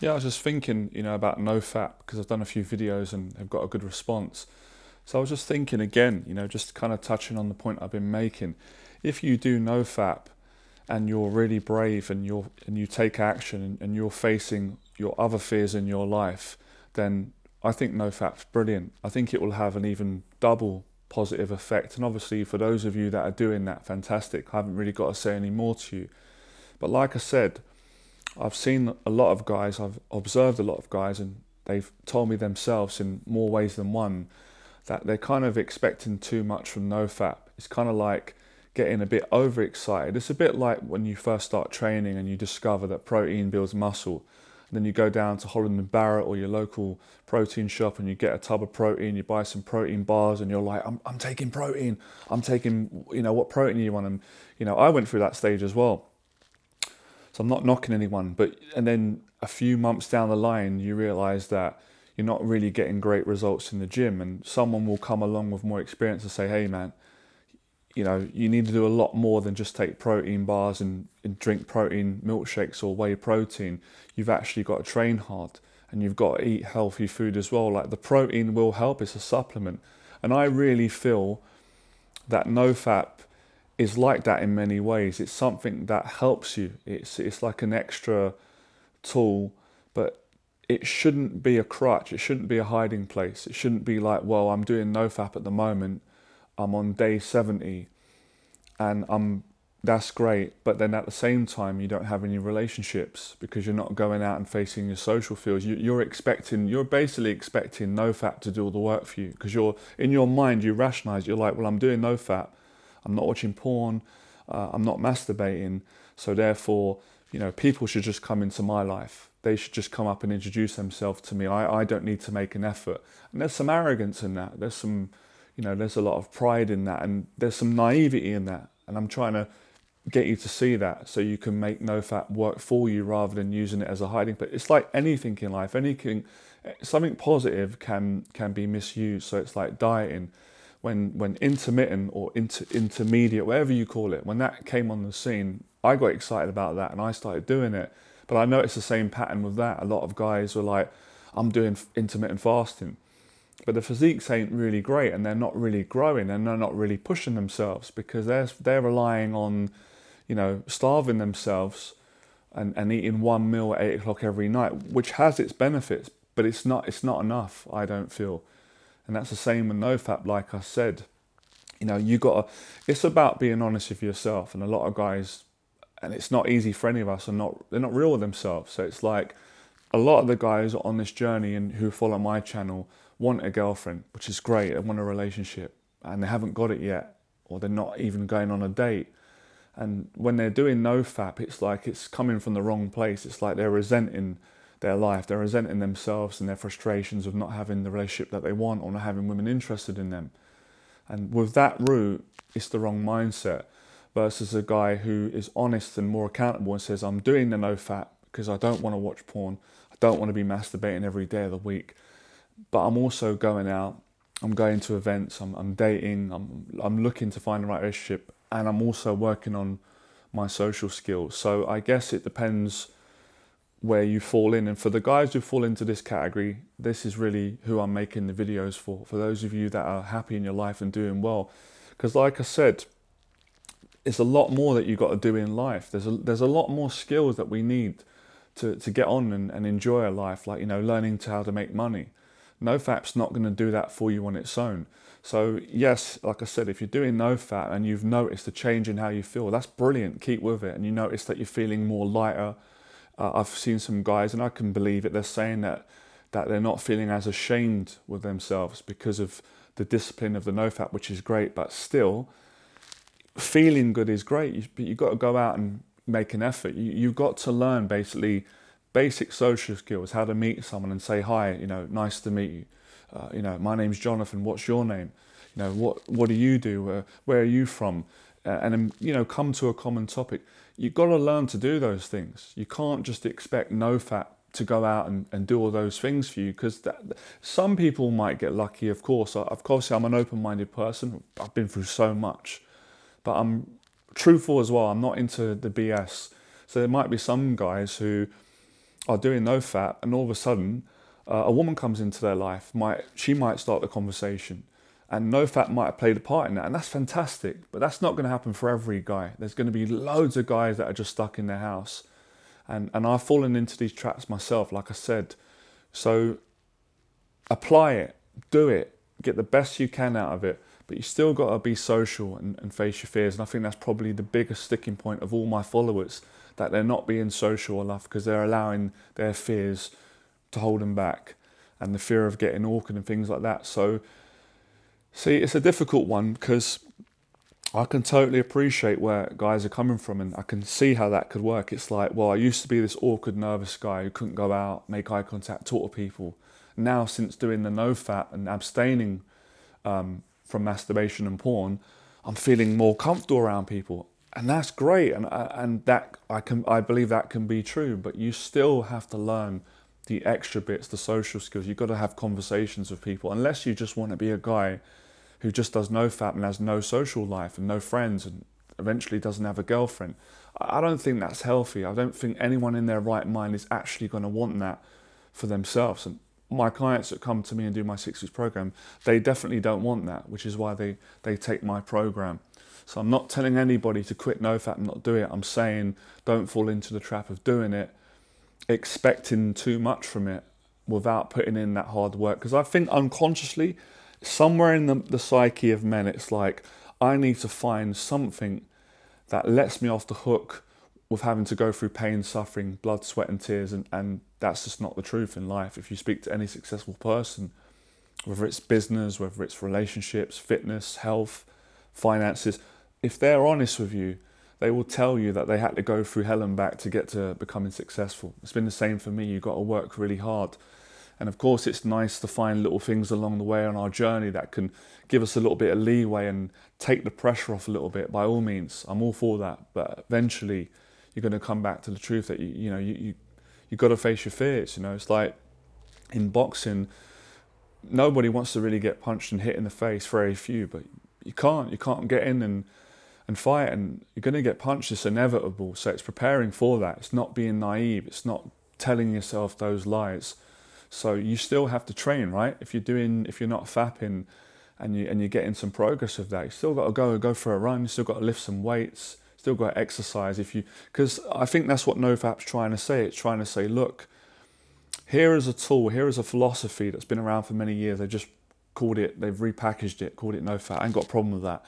Yeah, I was just thinking, about Nofap because I've done a few videos and have got a good response. So I was just thinking again, just kind of touching on the point I've been making. If you do Nofap and you're really brave and you take action and you're facing your other fears in your life, then I think Nofap's brilliant. I think it will have an even double positive effect. And obviously, for those of you that are doing that, fantastic. I haven't really got to say any more to you. But like I said, I've seen a lot of guys, I've observed a lot of guys, and they've told me themselves in more ways than one that they're kind of expecting too much from NoFap. It's kind of like getting a bit overexcited. It's a bit like when you first start training and you discover that protein builds muscle. And then you go down to Holland and Barrett or your local protein shop and you get a tub of protein, you buy some protein bars and you're like, I'm taking protein. I'm taking, what protein you want. And, I went through that stage as well. So I'm not knocking anyone, and then a few months down the line, you realize that you're not really getting great results in the gym, and someone will come along with more experience and say, "Hey, man, you need to do a lot more than just take protein bars and drink protein milkshakes or whey protein. You've actually got to train hard, and you've got to eat healthy food as well. Like the protein will help; it's a supplement." And I really feel that NoFap is like that in many ways. It's something that helps you. It's like an extra tool, but it shouldn't be a crutch. It shouldn't be a hiding place. It shouldn't be like, well, I'm doing NoFap at the moment. I'm on day 70 and that's great. But then at the same time, you don't have any relationships because you're not going out and facing your social fields. You're basically expecting NoFap to do all the work for you because you're in your mind, you rationalize, you're like, well, I'm doing NoFap. I'm not watching porn. I'm not masturbating. So therefore, people should just come into my life. They should just come up and introduce themselves to me. I don't need to make an effort. And there's some arrogance in that. There's a lot of pride in that. And there's some naivety in that. And I'm trying to get you to see that so you can make NoFap work for you rather than using it as a hiding place. It's like anything in life. Something positive can be misused. So it's like dieting when intermittent or intermediate, whatever you call it, when that came on the scene, I got excited about that and I started doing it. But I noticed the same pattern with that. A lot of guys were like, I'm doing intermittent fasting. But the physiques ain't really great and they're not really growing and they're not really pushing themselves because they're relying on, starving themselves and eating one meal at 8 o'clock every night, which has its benefits, but it's not enough, I don't feel. And that's the same with NoFap, like I said. It's about being honest with yourself. And a lot of guys, and it's not easy for any of us, they're not real with themselves. So it's like a lot of the guys on this journey and who follow my channel want a girlfriend, which is great. They want a relationship and they haven't got it yet, or they're not even going on a date. And when they're doing NoFap, it's like it's coming from the wrong place. It's like they're resenting their life. They're resenting themselves and their frustrations of not having the relationship that they want or not having women interested in them. And with that route, it's the wrong mindset versus a guy who is honest and more accountable and says, I'm doing the NoFap because I don't want to watch porn. I don't want to be masturbating every day of the week. But I'm also going out. I'm going to events. I'm dating. I'm looking to find the right relationship. And I'm also working on my social skills. So I guess it depends where you fall in. And for the guys who fall into this category, this is really who I'm making the videos for those of you that are happy in your life and doing well. Because like I said, it's a lot more that you've got to do in life. There's a lot more skills that we need to get on and enjoy a life, like, learning how to make money. NoFap's not going to do that for you on its own. So yes, like I said, if you're doing NoFap and you've noticed a change in how you feel, that's brilliant. Keep with it. And you notice that you're feeling more lighter. I've seen some guys, and I can believe it, they're saying that they're not feeling as ashamed with themselves because of the discipline of the NoFap, which is great, but still, feeling good is great, but you've got to go out and make an effort. You've got to learn basically basic social skills, how to meet someone and say, hi, nice to meet you. My name's Jonathan, what's your name? What do you do? Where are you from? And then, come to a common topic. You've got to learn to do those things. You can't just expect NoFap to go out and do all those things for you, because some people might get lucky, of course. Of course, I'm an open-minded person. I've been through so much. But I'm truthful as well. I'm not into the BS. So there might be some guys who are doing Nofap, and all of a sudden a woman comes into their life. She might start the conversation, and Nofap might have played a part in that, and that's fantastic. But that's not going to happen for every guy. There's going to be loads of guys that are just stuck in their house, and I've fallen into these traps myself, like I said. So apply it, do it, get the best you can out of it. But you still got to be social and face your fears. And I think that's probably the biggest sticking point of all my followers, that they're not being social enough because they're allowing their fears to hold them back, and the fear of getting awkward and things like that. So, see, it's a difficult one because I can totally appreciate where guys are coming from, and I can see how that could work. It's like, well, I used to be this awkward, nervous guy who couldn't go out, make eye contact, talk to people. Now, since doing the Nofap and abstaining from masturbation and porn, I'm feeling more comfortable around people, and that's great. And that I believe that can be true, but you still have to learn the extra bits, the social skills. You've got to have conversations with people, unless you just want to be a guy who just does Nofap and has no social life and no friends and eventually doesn't have a girlfriend. I don't think that's healthy. I don't think anyone in their right mind is actually going to want that for themselves. And my clients that come to me and do my 6 weeks program, they definitely don't want that, which is why they take my program. So I'm not telling anybody to quit Nofap and not do it. I'm saying don't fall into the trap of doing it, expecting too much from it without putting in that hard work. Because I think unconsciously, somewhere in the psyche of men, it's like, I need to find something that lets me off the hook with having to go through pain, suffering, blood, sweat and tears, and that's just not the truth in life. If you speak to any successful person, whether it's business, whether it's relationships, fitness, health, finances, if they're honest with you, they will tell you that they had to go through hell and back to get to becoming successful. It's been the same for me. You've got to work really hard. And of course, it's nice to find little things along the way on our journey that can give us a little bit of leeway and take the pressure off a little bit. By all means, I'm all for that. But eventually, you're going to come back to the truth that you got to face your fears. It's like in boxing, nobody wants to really get punched and hit in the face. Very few, but you can't get in and fight, and you're going to get punched. It's inevitable. So it's preparing for that. It's not being naive. It's not telling yourself those lies. So you still have to train, right? If you're not fapping and you're getting some progress with that, you still got to go for a run. You still got to lift some weights. Still got to exercise. Because I think that's what Nofap's trying to say. It's trying to say, look, here is a tool. Here is a philosophy that's been around for many years. They've repackaged it, called it Nofap. I ain't got a problem with that.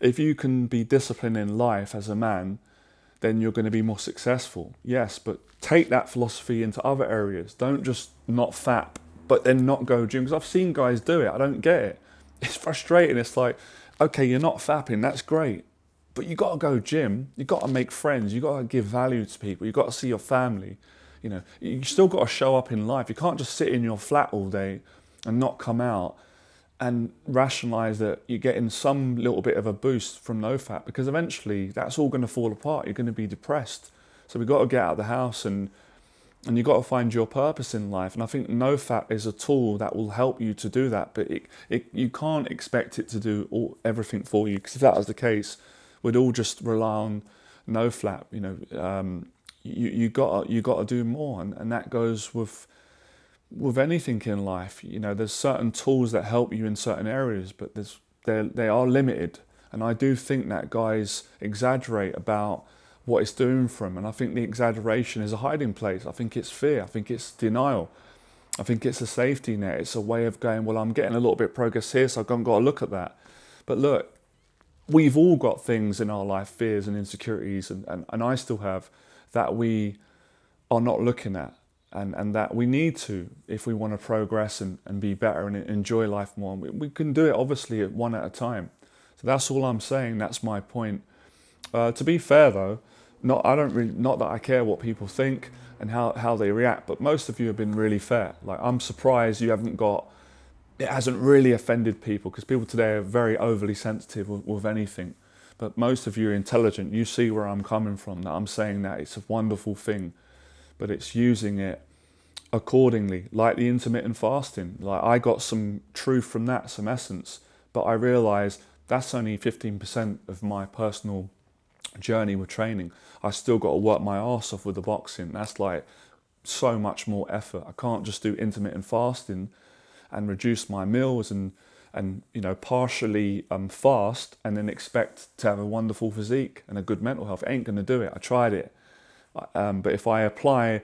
If you can be disciplined in life as a man, then you're going to be more successful. Yes, but take that philosophy into other areas. Don't just not fap, but then not go gym. Because I've seen guys do it. I don't get it. It's frustrating. It's like, okay, you're not fapping. That's great. But you got to go gym. You got to make friends. You got to give value to people. You got to see your family. You still got to show up in life. You can't just sit in your flat all day and not come out and rationalize that you're getting some little bit of a boost from Nofap, because eventually that's all going to fall apart. You're going to be depressed. So we've got to get out of the house and you've got to find your purpose in life. And I think Nofap is a tool that will help you to do that, but you can't expect it to do everything for you, because if that was the case, we'd all just rely on Nofap. You got to do more, and that goes with anything in life. There's certain tools that help you in certain areas, but they are limited. And I do think that guys exaggerate about what it's doing for them. And I think the exaggeration is a hiding place. I think it's fear. I think it's denial. I think it's a safety net. It's a way of going, well, I'm getting a little bit of progress here, so I've got to look at that. But look, we've all got things in our life, fears and insecurities, and I still have, that we are not looking at. And that we need to, if we want to progress and be better and enjoy life more. We can do it, obviously, one at a time. So that's all I'm saying. That's my point. To be fair, though, not that I care what people think and how they react, but most of you have been really fair. Like, I'm surprised it hasn't really offended people, because people today are very overly sensitive with anything. But most of you are intelligent. You see where I'm coming from, that I'm saying that it's a wonderful thing, but it's using it accordingly, like the intermittent fasting. Like, I got some truth from that, some essence, but I realized that's only 15% of my personal journey with training. I still got to work my arse off with the boxing. That's like so much more effort. I can't just do intermittent fasting and reduce my meals and you know, partially fast and then expect to have a wonderful physique and a good mental health. It ain't gonna do it. I tried it. But if I apply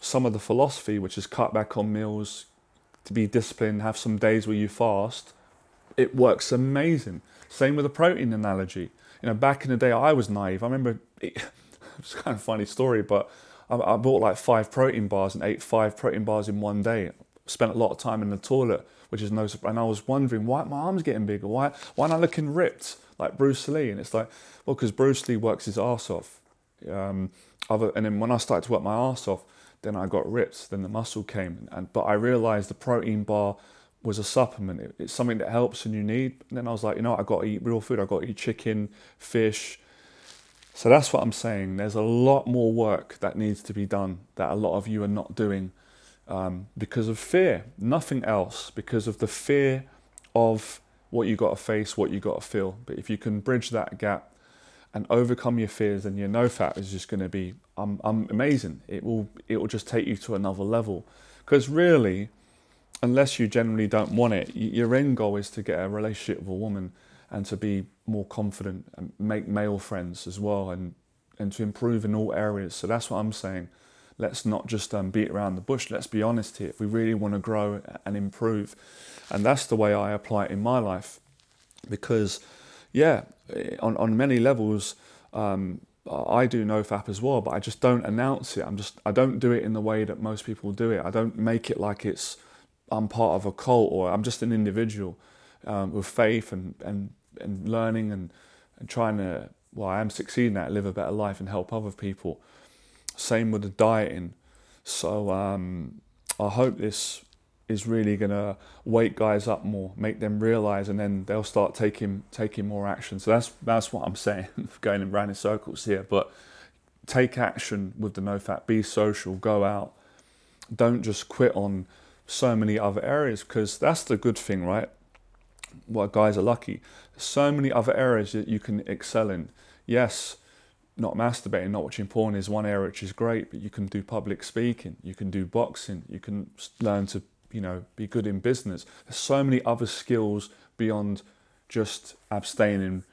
some of the philosophy, which is cut back on meals, to be disciplined, have some days where you fast, it works amazing. Same with the protein analogy. You know, back in the day, I was naive. I remember, it's kind of a funny story, but I bought like 5 protein bars and ate 5 protein bars in one day. Spent a lot of time in the toilet, which is no surprise. And I was wondering, why my arms getting bigger? Why am I looking ripped like Bruce Lee? And it's like, well, because Bruce Lee works his arse off. And then when I started to work my arse off, then I got ripped. Then the muscle came. But I realized the protein bar was a supplement. It's something that helps and you need. And then I was like, you know what? I got to eat real food. I got to eat chicken, fish. So that's what I'm saying. There's a lot more work that needs to be done that a lot of you are not doing because of fear, nothing else, because of the fear of what you got to face, what you got to feel. But if you can bridge that gap and overcome your fears, then your Nofap is just going to be amazing. It will just take you to another level. Because really, unless you generally don't want it, your end goal is to get a relationship with a woman and to be more confident and make male friends as well, and to improve in all areas. So that's what I'm saying. Let's not just beat around the bush. Let's be honest here. If we really want to grow and improve, and that's the way I apply it in my life, because yeah, on many levels, I do Nofap as well, but I just don't announce it. I don't do it in the way that most people do it. I don't make it like I'm part of a cult, or I'm just an individual with faith and learning and trying to, well, I am succeeding at, live a better life and help other people. Same with the dieting. So I hope this is really going to wake guys up more, make them realize, and then they'll start taking more action. So that's what I'm saying, going around in circles here. But take action with the Nofap, be social, go out. Don't just quit on so many other areas, because that's the good thing, right? Well, guys are lucky. There's so many other areas that you can excel in. Yes, not masturbating, not watching porn is one area which is great, but you can do public speaking, you can do boxing, you can learn to, you know, be good in business. There's so many other skills beyond just abstaining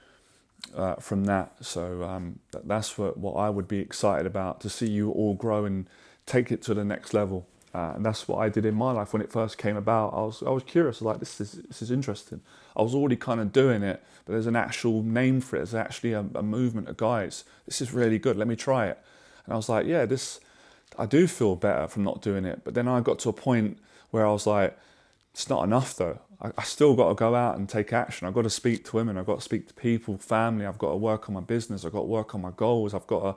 from that. So that's what I would be excited about, to see you all grow and take it to the next level. And that's what I did in my life when it first came about. I was curious, like, this is interesting. I was already kind of doing it, but there's an actual name for it. There's actually a movement of guys. This is really good. Let me try it. And I was like, yeah, I do feel better from not doing it. But then I got to a point where I was like, it's not enough though. I still got to go out and take action. I've got to speak to women. I've got to speak to people, family. I've got to work on my business. I've got to work on my goals. I've got to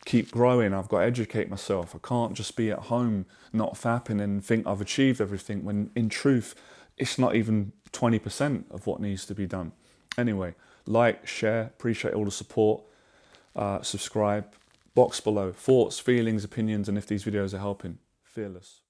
keep growing. I've got to educate myself. I can't just be at home not fapping and think I've achieved everything, when in truth it's not even 20% of what needs to be done. Anyway, like, share, appreciate all the support, subscribe, box below thoughts, feelings, opinions, and if these videos are helping. Fearless.